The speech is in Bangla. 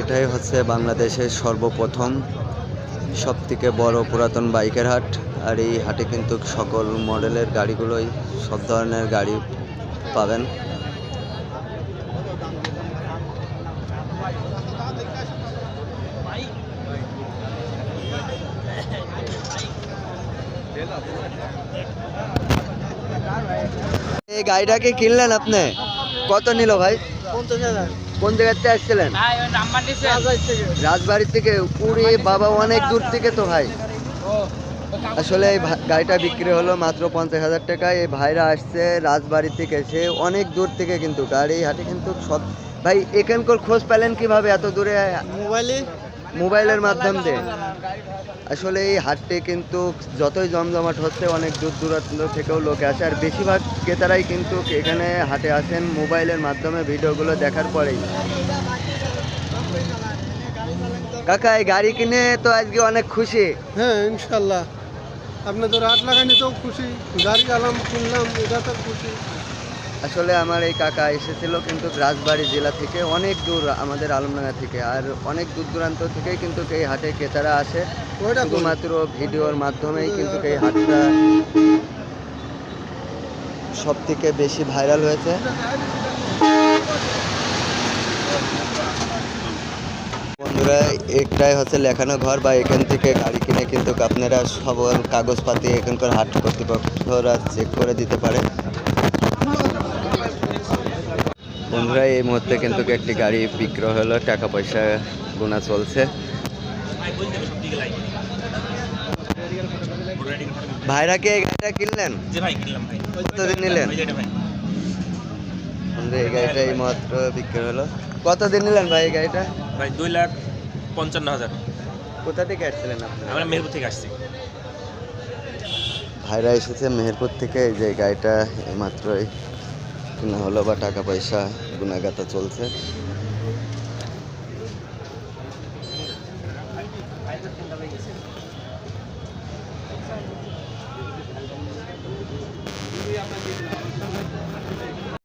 এটাই হচ্ছে বাংলাদেশের সর্বপ্রথম সবথেকে বড় পুরাতন বাইকের হাট। আর এই হাটে কিন্তু সকল মডেলের গাড়িগুলোই, সব ধরনের গাড়ি পাবেন। এই গাড়িটাকে কিনলেন আপনি? কত নিল ভাই? 50,000। কোন জায়গাতে আসছিলেন? রাজবাড়ি থেকে? পুরী বাবা, অনেক দূর থেকে তো ভাই। আসলে এই গাড়িটা বিক্রি হলো মাত্র 50,000 টাকায়। এই ভাইরা আসছে রাজবাড়ি থেকে, সে অনেক দূর থেকে কিন্তু গাড়ি হাটে কিন্তু সব। ভাই এখানকার খোঁজ পেলেন কিভাবে এত দূরে? মোবাইলের মাধ্যম দিয়ে। আসলে এই হাটটি কিন্তু যতই জমজমাট হচ্ছে, অনেক দূর দূরান্ত থেকেও লোকে আসে। আর বেশিরভাগ ক্রেতারাই কিন্তু এখানে হাটে আসেন মোবাইলের মাধ্যমে ভিডিওগুলো দেখার পরেই। কাকা এই গাড়ি কিনে তো আজকে অনেক খুশি? হ্যাঁ, ইনশাল্লাহ। আপনাদের হাট লাগাইনি তো খুশি, গাড়ি আলাম কিনলাম, এটা তো খুশি। আসলে আমার এই কাকা এসেছিল কিন্তু রাজবাড়ী জেলা থেকে, অনেক দূর আমাদের আলমডাঙ্গা থেকে। আর অনেক দূর দূরান্ত থেকেই কিন্তু এই হাটে ক্রেতারা আসে। শুধুমাত্র ভিডিওর মাধ্যমেই কিন্তু এই হাটটা সব থেকে বেশি ভাইরাল হয়েছে। বন্ধুরা, একটাই হচ্ছে লেখানো ঘর, বা এখান থেকে গাড়ি কিনে কিন্তু আপনারা সকল কাগজপাতি এখানকার হাট কর্তৃপক্ষরা চেক করে দিতে পারে। বন্ধুরা, এই মুহূর্তে কিন্তু একটি গাড়ি বিক্রয় হলো, টাকা পয়সা গোনা চলছে। ভাইরা কি এই গাড়িটা কিনলেন? জি ভাই, কিনলাম ভাই। কতদিন নিলেন? বন্ধুরা, এই গাড়িটা এই মাত্র বিক্রি হলো। কতদিন নিলেন ভাই এই গাড়িটা? ভাই 2,55,000। কোথা থেকে আসছিলেন আপনারা? আমরা মেহেরপুর থেকে আসছি। ভাইরা এসেছে মেহেরপুর থেকে। এই যে গাড়িটা এই মাত্রই কেনা হলো, বা টাকা পয়সা গুনাগাতা চলছে।